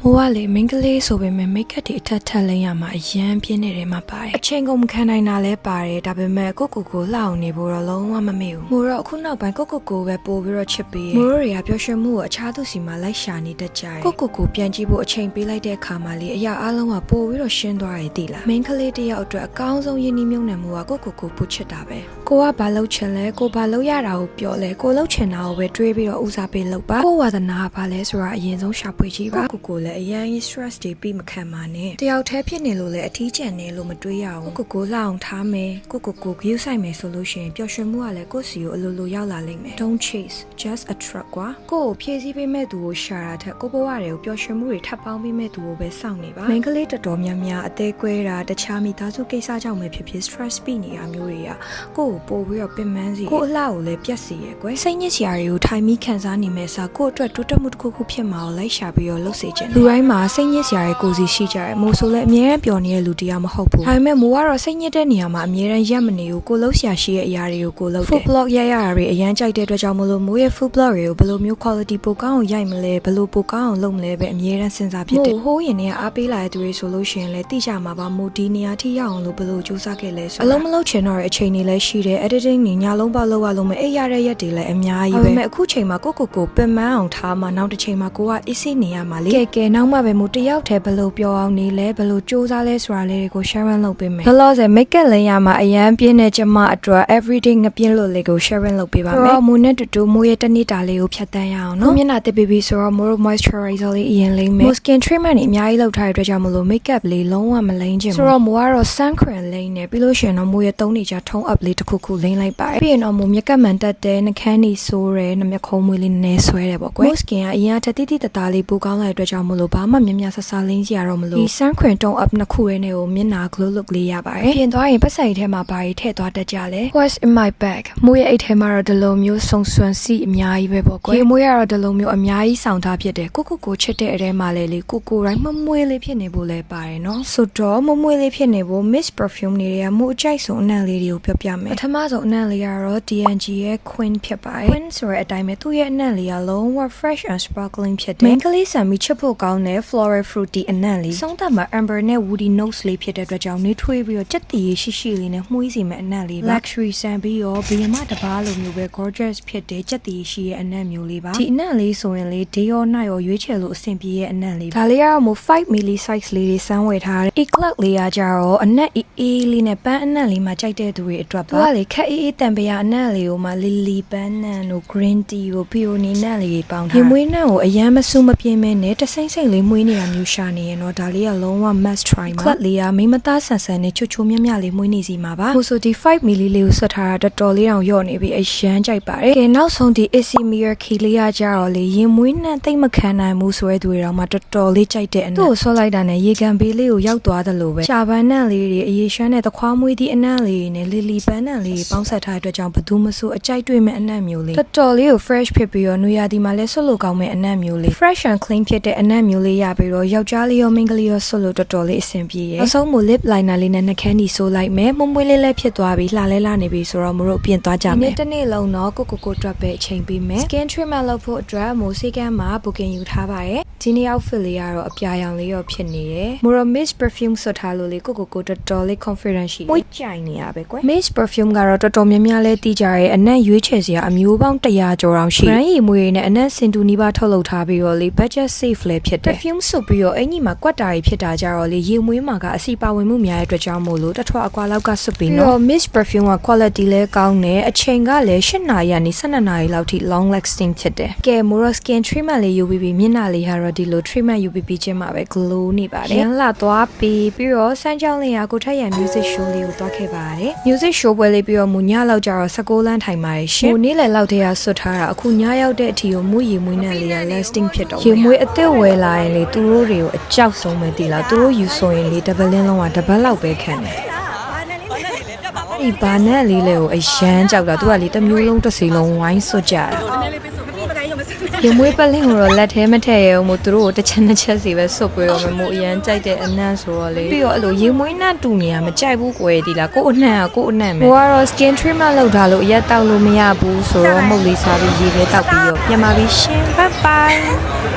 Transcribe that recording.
မိုးကလေမင်းကလေးဆိုပေမဲ့မိတ်ကပ်တွေအထက်ထက်လိမ့်ရမှာအရန်ပြင်းနေတယ်မှာပါတယ်အချိန်ကုန်မခံနိုင်တာလဲပါတယ်ဒါပေမဲ့ကိုလှအောင်နေဖို့တော့လုံးဝမမေ့ဘူးမိုးတော့အခုနောက်ပိုင်းကိုပဲပို့ပြီးတော့ချစ်ပေးမိုးတွေကပျော်ရွှင်မှုကိုအခြားသူစီမှာလိုက်ရှာနေတတ်ကြတယ်ကိုပြန်ကြည့်ဖို့အချိန်ပေးလိုက်တဲ့အခါမှာလေအရာအလုံးကပို့ပြီးတော့ရှင်းသွားရည်သိလားမင်းကလေးတယောက်အတွက်အကောင်းဆုံးယဉ်ကျေးမြုံနယ်မှုကကိုပူချစ်တာပဲကိုကဘာလုပ်ချင်လဲကိုဘာလုပ်ရတာကိုပြောလဲကိုလုပ်ချင်တာကိုပဲတွေးပြီးတော့ဦးစားပေးလုပ်ပါကိုဝါသနာကဘာလဲဆိုတာအရင်ဆုံးရှာဖွေကြည့်ပါကိုလည်းအရင် stress တွေပြီးမခံပါနဲ့တယောက်တည်းဖြစ်နေလို့လည်းအထီးကျန်နေလို့မတွေးရအောင်ကိုလှအောင်ထားမယ်ကိုဂရုစိုက်မယ်ဆိုလို့ရှိရင်ပျော်ရွှင်မှုကလည်းကိုစီကိုအလိုရောက်လာလိမ့်မယ် Don't chase just attract ကွာကိုဖြည့်ဆည်းပေးမဲ့သူကိုရှာတာထက်ကိုဘဝတွေကိုပျော်ရွှင်မှုတွေထပ်ပေါင်းပေးမဲ့သူကိုပဲစောင့်နေပါမိန်းကလေးတော်တော်များများအသေးကွဲတာတခြားမိသားစုကိစ္စကြောင့်ပဲဖြစ် stress ပြီးနေတာမျိုးတွေကကိုပို့ပြီးတော့ပင်ပန်းစီကိုအလှကိုလည်းပြတ်စီရယ်ကွယ်စိတ်ညစ်စရာတွေကိုထိုင်ပြီးခံစားနေမဲ့စာကိုအတွက်တိုးတက်မှုတစ်ခုဖြစ်မှာကိုလိုက်ရှာပြီးတော့လှုပ်စေချင်တယ်လူတိုင်းမှာစိတ်ညစ်စရာတွေကိုစီရှိကြတယ်မို့ဆိုလည်းအမြဲတမ်းပျော်နေတဲ့လူတရားမဟုတ်ဘူးဒါပေမဲ့မိုးကတော့စိတ်ညစ်တဲ့နေရာမှာအမြဲတမ်းရက်မနေဘူးကိုလှုပ်ရှာရှိတဲ့အရာတွေကိုကိုလှုပ်တယ် food blog ရိုက်ရတာတွေအရန်ကြိုက်တဲ့အတွက်ကြောင့်မို့လို့မိုးရဲ့ food blog တွေကိုဘယ်လိုမျိုး quality ပိုကောင်းအောင်ရိုက်မလဲဘယ်လိုပိုကောင်းအောင်လုပ်မလဲပဲအမြဲတမ်းစဉ်းစားဖြစ်တယ်ဟိုးရင်တွေကအားပေးလာတဲ့သူတွေဆိုလို့ရှိရင်လည်းသိကြမှာပါမိုးဒီနေရာထိရောက်အောင်လို့ဘယ်လိုကြိုးစားခဲ့လဲဆိုအလုံးမလုံးချင်တော့တဲ့အချိန်တွေလည်းရှိတယ် editing တွေညလုံးပေါက်လောက်ရလို့မအိပ်ရတဲ့ရက်တွေလည်းအများကြီးပဲဒါပေမဲ့အခုချိန်မှာကိုပင်ပန်းအောင်ထားမှနောက်တစ်ချိန်မှာကိုကအစ်စိနေရမှာလေကဲနောက်မှပဲမို့တယောက်တည်းဘယ်လိုပြောအောင်နေလဲဘယ်လိုစူးစမ်းလဲဆိုတာလေးတွေကို share လုပ်ပေးမယ်လောလောဆယ် make up လိမ့်ရမှာအရန်ပြင်းတဲ့ကျမအတွက် everyday ငပြင်းလို့လေးကို share လုပ်ပေးပါမယ်တော့မိုးနဲ့တူမိုးရဲ့တနေ့တာလေးကိုဖြတ်တန်းရအောင်နော်မျက်နှာတစ်ပြီးဆိုတော့မိုး moisturizer လေးအရင်လိမ့်မယ် skin treatment တွေအများကြီးလုပ်ထားတဲ့အတွက်ကြောင့်မလို့ make up လေးလုံးဝမလိမ့်ချင်ဘူးဆိုတော့မိုးကတော့ sun cream လိမ့်နေပြီးလို့ရှိရင်တော့မိုးရဲ့သုံးနေကြထုံး up လေးတစ်ခုလိမ့်လိုက်ပါတယ်ပြီးရင်တော့မိုးမျက်ကပ်မှန်တက်တဲ့နှခမ်းနေဆိုးတယ်နှမျက်ခုံးမွေးလေးနည်းဆွဲတယ်ပေါ့ကွယ် skin ကအရင်ကတိတသားလေးပိုကောင်းလာတဲ့အတွက်ကြောင့်မလို့ဘာမှမြဆဆလိမ့်စရာတော့မလို့ဒီ sun cream tone up နှစ်ခုရဲ့နဲ့ကိုမျက်နှာ glow look လေးရပါတယ်ပြင်သွားရင်ပတ်စံထဲမှာဘာတွေထည့်သွားတတ်ကြလဲ What's in my bag မိုးရဲ့အိတ်ထဲမှာတော့ဒီလိုမျိုးစုံစွမ်းစီအများကြီးပဲပေါ့ကွယ်မိုးရတော့ဒီလိုမျိုးအများကြီးဆောင်ထားဖြစ်တယ်ကိုချစ်တဲ့အထဲမှာလေကိုတိုင်းမမွေးလေးဖြစ်နေဖို့လဲပါတယ်နော်ဆိုတော့မမွေးလေးဖြစ်နေဖို့ Miss Perfume တွေကမိုးအကြိုက်ဆုံးအနံ့လေးတွေကိုပြောပြမယ်ပထမဆုံးအနံ့လေးကတော့ DNG ရဲ့ Queen ဖြစ်ပါတယ် Queen ဆိုတဲ့အတိုင်းပဲသူ့ရဲ့အနံ့လေးကလုံးဝ fresh and sparkling ဖြစ်တယ် main ကလေးဆန်ပြီးချစ်ဖို့ကောင်းတဲ့ floral fruity အနံ့လေးဆုံးသက်မှာ amber နဲ့ woody notes လေးဖြစ်တဲ့အတွက်ကြောင့်နှွေးထွေးပြီးတော့ကြက်တီရှိလေးနဲ့မှုှေးစီမဲ့အနံ့လေးပါ luxury ဆန်ပြီးတော့ဘီယမတပားလိုမျိုးပဲ gorgeous ဖြစ်တဲ့ကြက်တီရှိရဲ့အနံ့မျိုးလေးပါဒီအနံ့လေးဆိုရင်လေ day or night ရောရွေးချယ်လို့အဆင်ပြေရဲ့အနံ့လေးဒါလေးကတော့မို့5 milli size လေးတွေစမ်းဝယ်ထားတယ် eclat လေးကကြတော့အနံ့အေးလေးနဲ့ပန်းအနံ့လေးမှာကြိုက်တဲ့သူတွေအတွက်ပါသူကလေခက်အေးတံပရာအနံ့လေးကိုမှ lily ပန်းနံ့တို့ green tea တို့ peony နံ့လေးတွေပေါင်းထားရေမွေးနံ့ကိုအရန်မဆူမပြင်းမဲနဲ့တစိမ့်လေးမွေးနေတာမျိုးရှာနေရင်တော့ဒါလေးကလုံးဝ must try မှာ eclat လေးကမိမသားဆန်နဲ့ချိုမြလေးမွေးနေစီမှာပါမို့ဆိုဒီ5 milli လေးကိုဆွတ်ထားတာတော်တော်လေးအောင်ရော့နေပြီအရန်ကြိုက်ပါတယ်ကဲနောက်ဆုံးဒီ AC Mirror Key လေးကကြတော့လေရင်မွေးနံ့သိမ့်မခံနိုင်ဘူးဆိုတဲ့သူတွေတော့မှတော်တော်လေးကြိုက်တဲ့အနံ့သူ့ကိုဆွတ်လိုက်တာနဲ့ရေကန်ဘေးလေးကိုရောက်သွားတယ်လို့ပဲရှာပန်းနံ့လေးတွေအရေရွှမ်းတဲ့သခွားမွေးသည့်အနံ့လေးတွေနဲ့လီလီပန်းနံ့လေးတွေပေါင်းဆက်ထားတဲ့အတွက်ကြောင့်ဘသူမဆိုအကြိုက်တွေ့မဲ့အနံ့မျိုးလေးတော်တော်လေးကို fresh ဖြစ်ပြီးတော့နွေရာသီမှာလည်းဆွတ်လို့ကောင်းမဲ့အနံ့မျိုးလေး fresh and clean ဖြစ်တဲ့အနံ့မျိုးလေးရပြီးတော့ယောက်ျားလေးရောမိန်းကလေးရောဆွတ်လို့တော်တော်လေးအဆင်ပြေရဲ့အဆုံးမို့ lip liner လေးနဲ့နှာခမ်းနီဆိုလိုက်မယ်မွေးလေးလည်းဖြစ်သွားပြီလှလဲလာနေပြီဆိုတော့မတို့ပြင်သွားကြမယ်ဒီနေ့တစ်နေ့လုံးတော့ကိုအတွက်ပဲအချိန်ပေးမယ် skin treatment လုပ်ဖို့အတွက်မိုးစိကမ်းမှာ booking ယူထားပါတယ်ဒီနေ့ outfit လေးကတော့အပြာရောင်လေးရောဖြစ်နေတယ် Miss Perfume ဆွတ်ထားလို့လေကိုတော်တော်လေး confident ရှိတယ်မွေးကြိုင်နေရပဲကွယ် Miss Perfume ကတော့တော်တော်များများလဲတီးကြရဲအနံ့ရွေးချယ်စရာအမျိုးပေါင်း100ကျော်တောင်ရှိတယ် brand ရီမွေးနဲ့အနံ့စင်တူနီးပါးထုတ်လုပ်ထားပြီးတော့လေ budget safe လည်းဖြစ်တယ် perfume ဆွတ်ပြီးတော့အင်ကြီးမှာကွက်တာတွေဖြစ်တာကြတော့လေရေမွေးမှာကအစီပါဝင်မှုများတဲ့အတွက်ကြောင့်မို့လို့တထွားအကွာလောက်ကဆွတ်ပြီးနော် Miss Perfume က quality လဲကောင်းတယ်အချိန်ကလည်း8နာရီကနေ12နာရီလောက်ထိ long lasting ဖြစ်တယ်ကဲ Moro skin treatment လေးယူပြီးမျက်နှာလေးကတော့ဒီလို treatment ယူပြီးချင်းမှာပဲ glow နေပါတယ်ရန်လာသွားပြီးတော့စမ်းကြောင်းလေးကကိုထက်ရန် music show လေးကိုသွားခဲ့ပါတယ် music show ပွဲလေးပြီးတော့မူညလောက်ကြတော့16လမ်းထိုင်ပါတယ်ရှင်မူနေ့လယ်လောက်တည်းကဆွတ်ထားတာအခုညရောက်တဲ့အထိကိုမူရေမွေးနဲ့လေးက lasting ဖြစ်တော့ရေမွေးအသက်ဝယ်လာရင်လေသူတို့တွေကိုအကြောက်ဆုံးပဲတည်လားသူတို့ယူဆိုရင်လေတပတ်လင်းလုံးကတပတ်လောက်ပဲခံတယ်ဒီဘာနဲ့လေးလေကိုအရန်ကြောက်တာသူကလေတစ်မျိုးလုံးတစ်စီလုံးဝိုင်းဆွတ်ကြတာရေမွေးပလင်းကိုတော့လက်ထဲမထည့်ရအောင်မို့သူတို့ကိုတစ်ချက်စီပဲဆွတ်ပြီးတော့မို့အရန်ကြိုက်တဲ့အနံ့ဆိုတော့လေပြီးတော့အဲ့လိုရေမွေးနှံ့တူနေရမကြိုက်ဘူးကွယ်ဒီလားကို့အနံ့ပဲဟိုကတော့ skin treatment လုပ်ထားလို့အရက်တောက်လို့မရဘူးဆိုတော့မုတ်လေးစားပြီးရေပဲတောက်ပြီးတော့ပြန်ပါပြီရှင် bye bye